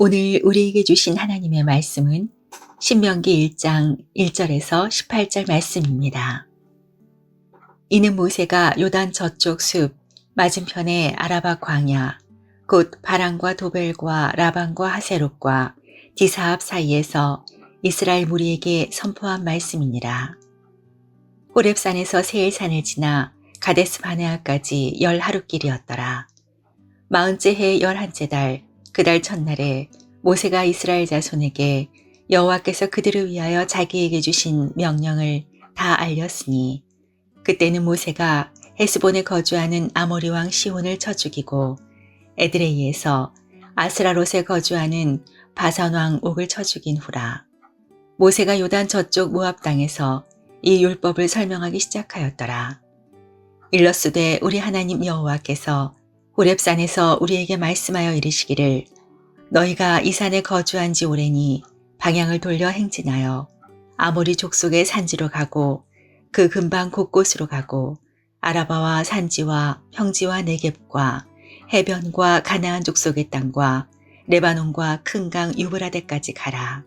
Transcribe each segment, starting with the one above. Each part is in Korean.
오늘 우리에게 주신 하나님의 말씀은 신명기 1장 1절에서 18절 말씀입니다. 이는 모세가 요단 저쪽 숲 맞은편의 아라바 광야 곧 바란과 도벨과 라반과 하세롯과 디사압 사이에서 이스라엘 무리에게 선포한 말씀이니라. 호렙산에서 세일산을 지나 가데스 바네아까지 10하루길이었더라. 40째 해 11째 달 그 달 첫날에 모세가 이스라엘 자손에게 여호와께서 그들을 위하여 자기에게 주신 명령을 다 알렸으니 그때는 모세가 헤스본에 거주하는 아모리 왕 시혼을 쳐 죽이고 에드레이에서 아스라롯에 거주하는 바산 왕 옥을 쳐 죽인 후라. 모세가 요단 저쪽 모압 땅에서 이 율법을 설명하기 시작하였더라. 일러스되 우리 하나님 여호와께서 호렙산에서 우리에게 말씀하여 이르시기를 너희가 이 산에 거주한 지 오래니 방향을 돌려 행진하여 아모리 족속의 산지로 가고 그 근방 곳곳으로 가고 아라바와 산지와 평지와 네겝과 해변과 가나안 족속의 땅과 레바논과 큰 강 유브라데까지 가라.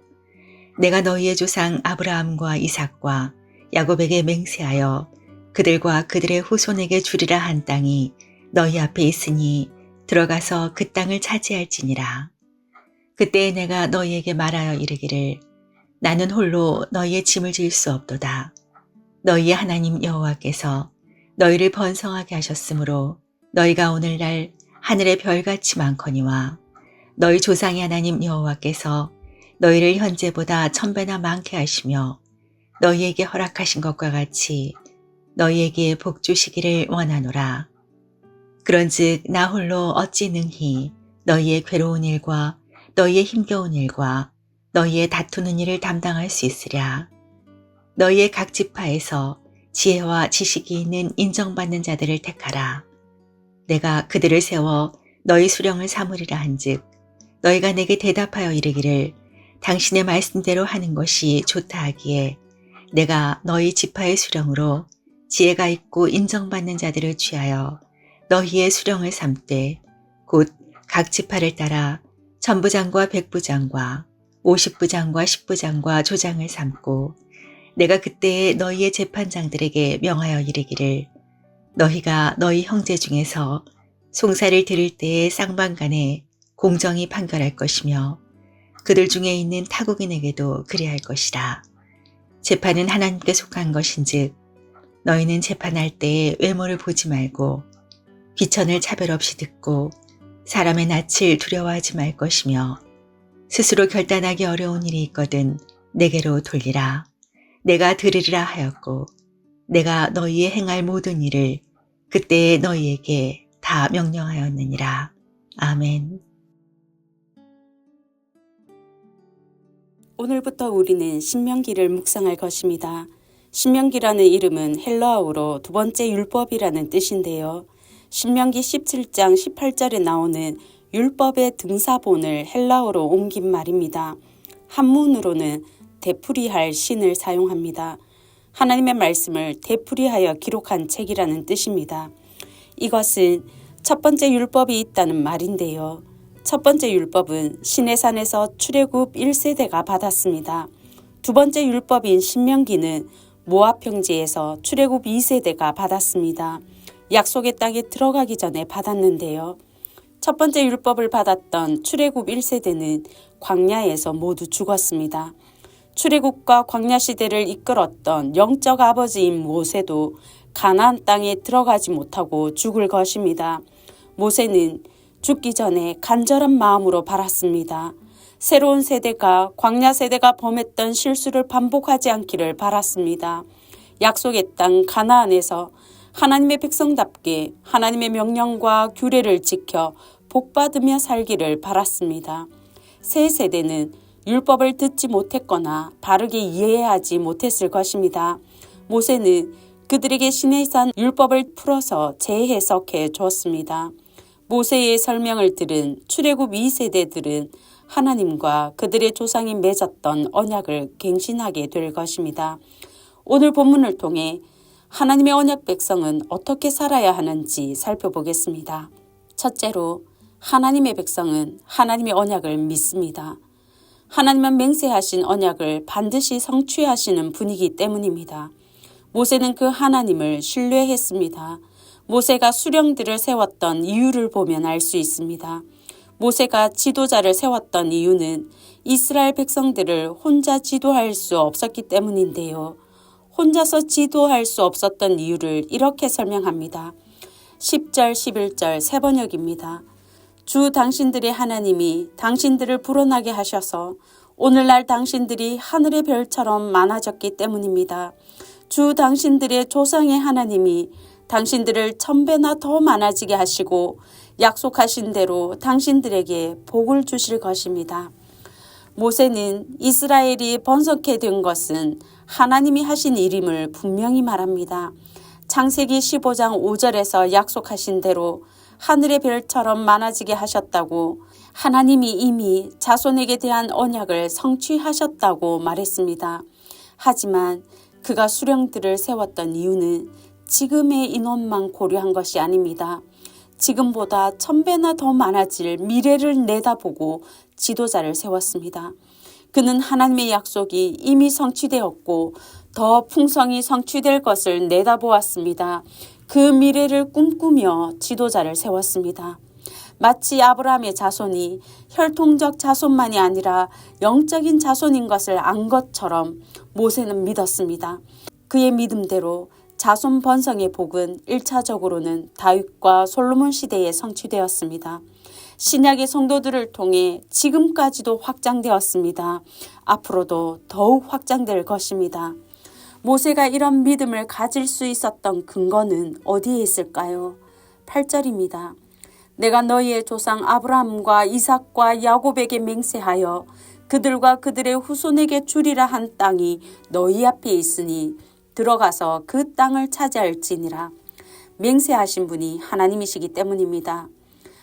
내가 너희의 조상 아브라함과 이삭과 야곱에게 맹세하여 그들과 그들의 후손에게 주리라 한 땅이 너희 앞에 있으니 들어가서 그 땅을 차지할지니라. 그때에 내가 너희에게 말하여 이르기를 나는 홀로 너희의 짐을 질 수 없도다. 너희의 하나님 여호와께서 너희를 번성하게 하셨으므로 너희가 오늘날 하늘의 별같이 많거니와 너희 조상의 하나님 여호와께서 너희를 현재보다 1000배나 많게 하시며 너희에게 허락하신 것과 같이 너희에게 복 주시기를 원하노라. 그런즉 나 홀로 어찌 능히 너희의 괴로운 일과 너희의 힘겨운 일과 너희의 다투는 일을 담당할 수 있으랴. 너희의 각 지파에서 지혜와 지식이 있는 인정받는 자들을 택하라. 내가 그들을 세워 너희 수령을 삼으리라 한즉 너희가 내게 대답하여 이르기를 당신의 말씀대로 하는 것이 좋다 하기에 내가 너희 지파의 수령으로 지혜가 있고 인정받는 자들을 취하여 너희의 수령을 삼되 곧 각 지파를 따라 천부장과 백부장과 50부장과 10부장과 조장을 삼고 내가 그때에 너희의 재판장들에게 명하여 이르기를 너희가 너희 형제 중에서 송사를 들을 때에 쌍방간에 공정히 판결할 것이며 그들 중에 있는 타국인에게도 그리할 것이라. 재판은 하나님께 속한 것인즉 너희는 재판할 때에 외모를 보지 말고 귀천을 차별 없이 듣고 사람의 낯을 두려워하지 말 것이며 스스로 결단하기 어려운 일이 있거든 내게로 돌리라. 내가 들으리라 하였고 내가 너희의 행할 모든 일을 그때에 너희에게 다 명령하였느니라. 아멘. 오늘부터 우리는 신명기를 묵상할 것입니다. 신명기라는 이름은 헬라어로 두 번째 율법이라는 뜻인데요. 신명기 17장 18절에 나오는 율법의 등사본을 헬라어로 옮긴 말입니다. 한문으로는 되풀이할 신을 사용합니다. 하나님의 말씀을 되풀이하여 기록한 책이라는 뜻입니다. 이것은 첫 번째 율법이 있다는 말인데요. 첫 번째 율법은 시내산에서 출애굽 1세대가 받았습니다. 두 번째 율법인 신명기는 모압 평지에서 출애굽 2세대가 받았습니다. 약속의 땅에 들어가기 전에 받았는데요. 첫 번째 율법을 받았던 출애굽 1세대는 광야에서 모두 죽었습니다. 출애굽과 광야 시대를 이끌었던 영적 아버지인 모세도 가나안 땅에 들어가지 못하고 죽을 것입니다. 모세는 죽기 전에 간절한 마음으로 바랐습니다. 새로운 세대가 광야 세대가 범했던 실수를 반복하지 않기를 바랐습니다. 약속의 땅 가나안에서 하나님의 백성답게 하나님의 명령과 규례를 지켜 복받으며 살기를 바랐습니다. 새 세대는 율법을 듣지 못했거나 바르게 이해하지 못했을 것입니다. 모세는 그들에게 시내산 율법을 풀어서 재해석해 주었습니다. 모세의 설명을 들은 출애굽 2세대들은 하나님과 그들의 조상이 맺었던 언약을 갱신하게 될 것입니다. 오늘 본문을 통해 하나님의 언약 백성은 어떻게 살아야 하는지 살펴보겠습니다. 첫째로 하나님의 백성은 하나님의 언약을 믿습니다. 하나님은 맹세하신 언약을 반드시 성취하시는 분이기 때문입니다. 모세는 그 하나님을 신뢰했습니다. 모세가 수령들을 세웠던 이유를 보면 알 수 있습니다. 모세가 지도자를 세웠던 이유는 이스라엘 백성들을 혼자 지도할 수 없었기 때문인데요. 혼자서 지도할 수 없었던 이유를 이렇게 설명합니다. 10절, 11절 세 번역입니다. 주 당신들의 하나님이 당신들을 불어나게 하셔서 오늘날 당신들이 하늘의 별처럼 많아졌기 때문입니다. 주 당신들의 조상의 하나님이 당신들을 1000배나 더 많아지게 하시고 약속하신 대로 당신들에게 복을 주실 것입니다. 모세는 이스라엘이 번성케 된 것은 하나님이 하신 일임을 분명히 말합니다. 창세기 15장 5절에서 약속하신 대로 하늘의 별처럼 많아지게 하셨다고 하나님이 이미 자손에게 대한 언약을 성취하셨다고 말했습니다. 하지만 그가 수령들을 세웠던 이유는 지금의 인원만 고려한 것이 아닙니다. 지금보다 1000배나 더 많아질 미래를 내다보고 지도자를 세웠습니다. 그는 하나님의 약속이 이미 성취되었고 더 풍성히 성취될 것을 내다보았습니다. 그 미래를 꿈꾸며 지도자를 세웠습니다. 마치 아브라함의 자손이 혈통적 자손만이 아니라 영적인 자손인 것을 안 것처럼 모세는 믿었습니다. 그의 믿음대로 자손 번성의 복은 1차적으로는 다윗과 솔로몬 시대에 성취되었습니다. 신약의 성도들을 통해 지금까지도 확장되었습니다. 앞으로도 더욱 확장될 것입니다. 모세가 이런 믿음을 가질 수 있었던 근거는 어디에 있을까요? 8절입니다. 내가 너희의 조상 아브라함과 이삭과 야곱에게 맹세하여 그들과 그들의 후손에게 주리라 한 땅이 너희 앞에 있으니 들어가서 그 땅을 차지할지니라. 맹세하신 분이 하나님이시기 때문입니다.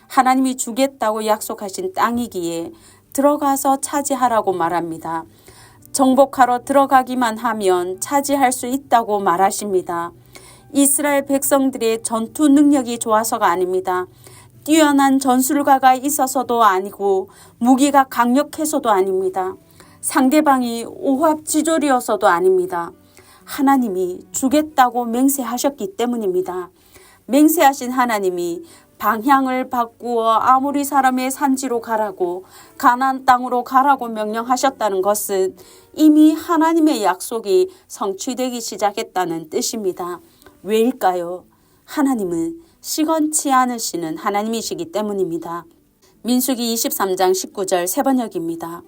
하나님이 주겠다고 약속하신 땅이기에 들어가서 차지하라고 말합니다. 정복하러 들어가기만 하면 차지할 수 있다고 말하십니다. 이스라엘 백성들의 전투 능력이 좋아서가 아닙니다. 뛰어난 전술가가 있어서도 아니고 무기가 강력해서도 아닙니다. 상대방이 오합지졸이어서도 아닙니다. 하나님이 주겠다고 맹세하셨기 때문입니다. 맹세하신 하나님이 방향을 바꾸어 아모리 사람의 산지로 가라고 가나안 땅으로 가라고 명령하셨다는 것은 이미 하나님의 약속이 성취되기 시작했다는 뜻입니다. 왜일까요? 하나님은 시건치 않으시는 하나님이시기 때문입니다. 민수기 23장 19절 세 번역입니다.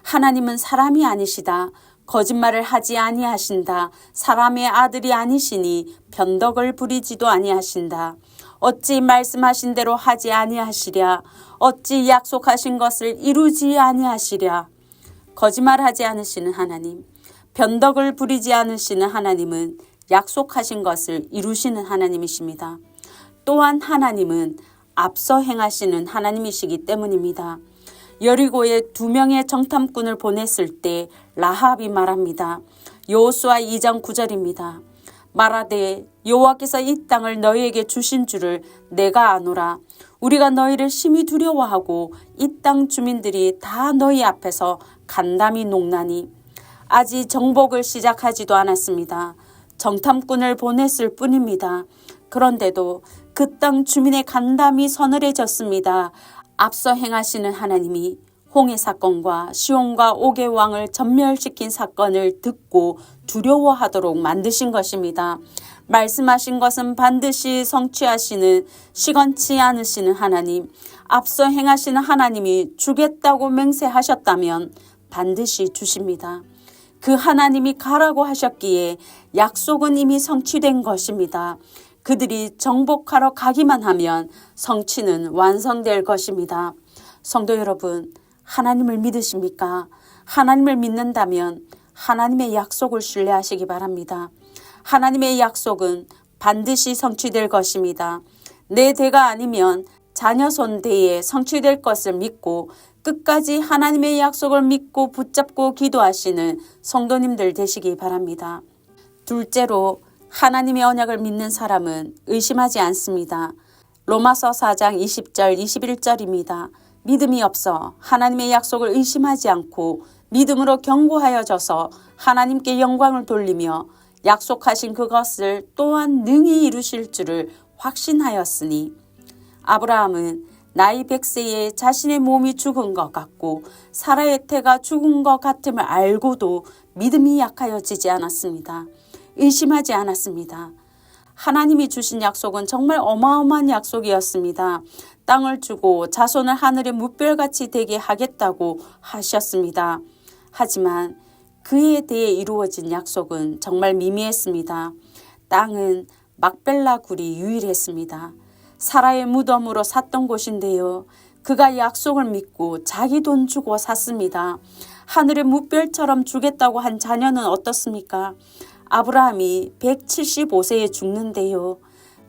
하나님은 사람이 아니시다. 거짓말을 하지 아니하신다. 사람의 아들이 아니시니 변덕을 부리지도 아니하신다. 어찌 말씀하신 대로 하지 아니하시랴. 어찌 약속하신 것을 이루지 아니하시랴. 거짓말하지 않으시는 하나님, 변덕을 부리지 않으시는 하나님은 약속하신 것을 이루시는 하나님이십니다. 또한 하나님은 앞서 행하시는 하나님이시기 때문입니다. 여리고에 2명의 정탐꾼을 보냈을 때 라합이 말합니다. 여호수아 2장 9절입니다. 말하되 여호와께서 이 땅을 너희에게 주신 줄을 내가 아노라. 우리가 너희를 심히 두려워하고 이 땅 주민들이 다 너희 앞에서 간담이 녹나니. 아직 정복을 시작하지도 않았습니다. 정탐꾼을 보냈을 뿐입니다. 그런데도 그 땅 주민의 간담이 서늘해졌습니다. 앞서 행하시는 하나님이 홍해 사건과 시온과 옥의 왕을 전멸시킨 사건을 듣고 두려워하도록 만드신 것입니다. 말씀하신 것은 반드시 성취하시는 시건치 않으시는 하나님, 앞서 행하시는 하나님이 주겠다고 맹세하셨다면 반드시 주십니다. 그 하나님이 가라고 하셨기에 약속은 이미 성취된 것입니다. 그들이 정복하러 가기만 하면 성취는 완성될 것입니다. 성도 여러분, 하나님을 믿으십니까? 하나님을 믿는다면 하나님의 약속을 신뢰하시기 바랍니다. 하나님의 약속은 반드시 성취될 것입니다. 내 대가 아니면 자녀손 대에 성취될 것을 믿고 끝까지 하나님의 약속을 믿고 붙잡고 기도하시는 성도님들 되시기 바랍니다. 둘째로 하나님의 언약을 믿는 사람은 의심하지 않습니다. 로마서 4장 20절 21절입니다. 믿음이 없어 하나님의 약속을 의심하지 않고 믿음으로 견고하여져서 하나님께 영광을 돌리며 약속하신 그것을 또한 능히 이루실 줄을 확신하였으니 아브라함은 나이 100세에 자신의 몸이 죽은 것 같고 사라의 태가 죽은 것 같음을 알고도 믿음이 약하여지지 않았습니다. 의심하지 않았습니다. 하나님이 주신 약속은 정말 어마어마한 약속이었습니다. 땅을 주고 자손을 하늘의 무별같이 되게 하겠다고 하셨습니다. 하지만 그에 대해 이루어진 약속은 정말 미미했습니다. 땅은 막벨라 굴이 유일했습니다. 사라의 무덤으로 샀던 곳인데요. 그가 약속을 믿고 자기 돈 주고 샀습니다. 하늘의 무별처럼 주겠다고 한 자녀는 어떻습니까? 아브라함이 175세에 죽는데요.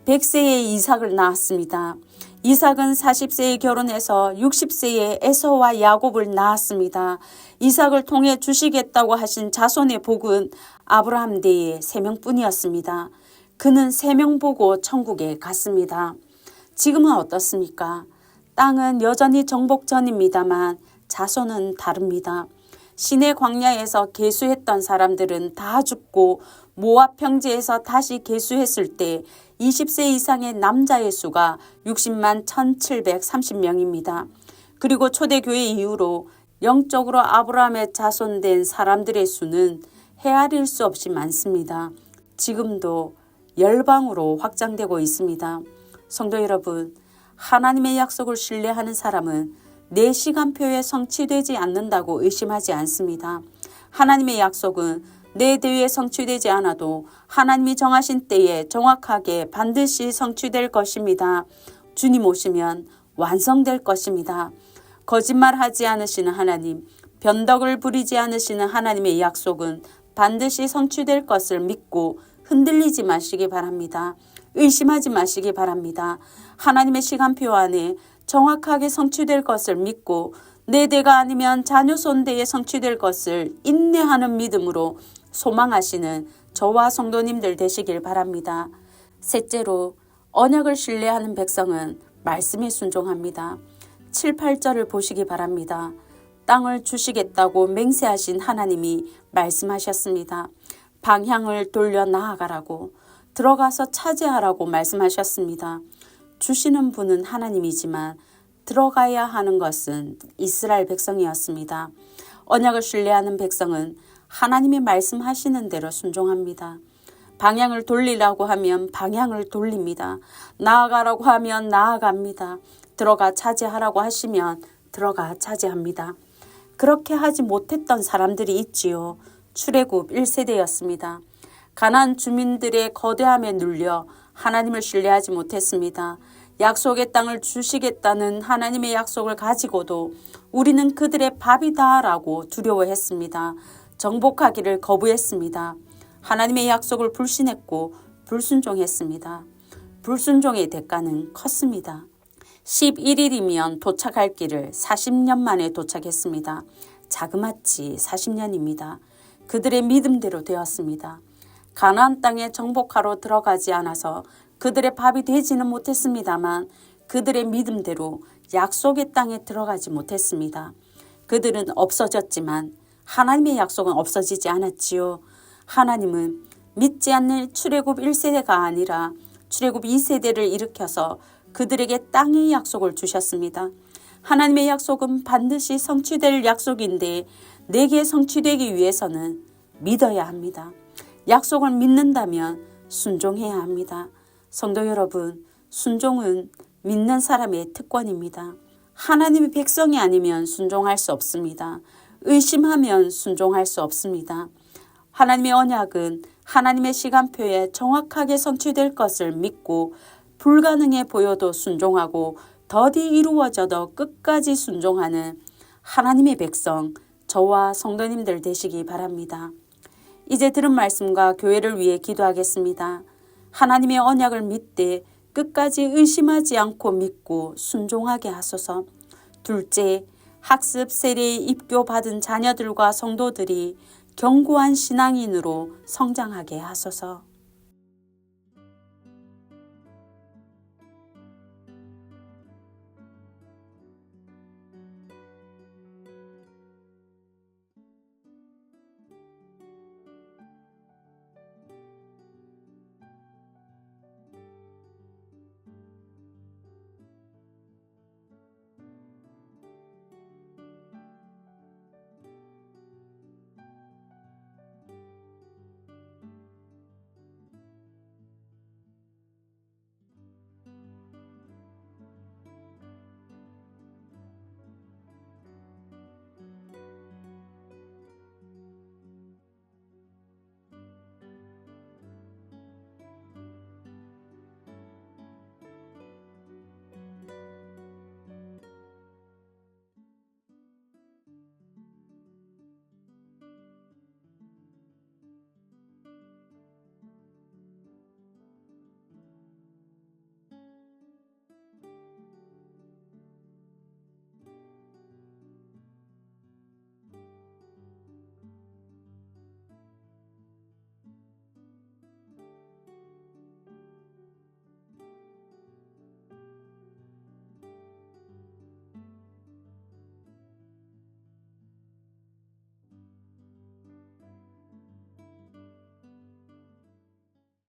100세에 이삭을 낳았습니다. 이삭은 40세에 결혼해서 60세에 에서와 야곱을 낳았습니다. 이삭을 통해 주시겠다고 하신 자손의 복은 아브라함 대에 3명뿐이었습니다. 그는 3명 보고 천국에 갔습니다. 지금은 어떻습니까? 땅은 여전히 정복전입니다만 자손은 다릅니다. 시내 광야에서 계수했던 사람들은 다 죽고 모압 평지에서 다시 계수했을 때 20세 이상의 남자의 수가 60만 1730명입니다. 그리고 초대교회 이후로 영적으로 아브라함의 자손된 사람들의 수는 헤아릴 수 없이 많습니다. 지금도 열방으로 확장되고 있습니다. 성도 여러분, 하나님의 약속을 신뢰하는 사람은 내 시간표에 성취되지 않는다고 의심하지 않습니다. 하나님의 약속은 내 대회에 성취되지 않아도 하나님이 정하신 때에 정확하게 반드시 성취될 것입니다. 주님 오시면 완성될 것입니다. 거짓말하지 않으시는 하나님, 변덕을 부리지 않으시는 하나님의 약속은 반드시 성취될 것을 믿고 흔들리지 마시기 바랍니다. 의심하지 마시기 바랍니다. 하나님의 시간표 안에 정확하게 성취될 것을 믿고 내 대가 아니면 자녀 손대에 성취될 것을 인내하는 믿음으로 소망하시는 저와 성도님들 되시길 바랍니다. 셋째로 언약을 신뢰하는 백성은 말씀에 순종합니다. 7, 8절을 보시기 바랍니다. 땅을 주시겠다고 맹세하신 하나님이 말씀하셨습니다. 방향을 돌려 나아가라고, 들어가서 차지하라고 말씀하셨습니다. 주시는 분은 하나님이지만 들어가야 하는 것은 이스라엘 백성이었습니다. 언약을 신뢰하는 백성은 하나님이 말씀하시는 대로 순종합니다. 방향을 돌리라고 하면 방향을 돌립니다. 나아가라고 하면 나아갑니다. 들어가 차지하라고 하시면 들어가 차지합니다. 그렇게 하지 못했던 사람들이 있지요. 출애굽 1세대였습니다. 가나안 주민들의 거대함에 눌려 하나님을 신뢰하지 못했습니다. 약속의 땅을 주시겠다는 하나님의 약속을 가지고도 우리는 그들의 밥이다라고 두려워했습니다. 정복하기를 거부했습니다. 하나님의 약속을 불신했고 불순종했습니다. 불순종의 대가는 컸습니다. 11일이면 도착할 길을 40년 만에 도착했습니다. 자그마치 40년입니다. 그들의 믿음대로 되었습니다. 가나안 땅에 정복하러 들어가지 않아서 그들의 밥이 되지는 못했습니다만 그들의 믿음대로 약속의 땅에 들어가지 못했습니다. 그들은 없어졌지만 하나님의 약속은 없어지지 않았지요. 하나님은 믿지 않는 출애굽 1세대가 아니라 출애굽 2세대를 일으켜서 그들에게 땅의 약속을 주셨습니다. 하나님의 약속은 반드시 성취될 약속인데 내게 성취되기 위해서는 믿어야 합니다. 약속을 믿는다면 순종해야 합니다. 성도 여러분, 순종은 믿는 사람의 특권입니다. 하나님의 백성이 아니면 순종할 수 없습니다. 의심하면 순종할 수 없습니다. 하나님의 언약은 하나님의 시간표에 정확하게 성취될 것을 믿고 불가능해 보여도 순종하고 더디 이루어져도 끝까지 순종하는 하나님의 백성, 저와 성도님들 되시기 바랍니다. 이제 들은 말씀과 교회를 위해 기도하겠습니다. 하나님의 언약을 믿되 끝까지 의심하지 않고 믿고 순종하게 하소서. 둘째, 학습 세례에 입교받은 자녀들과 성도들이 견고한 신앙인으로 성장하게 하소서.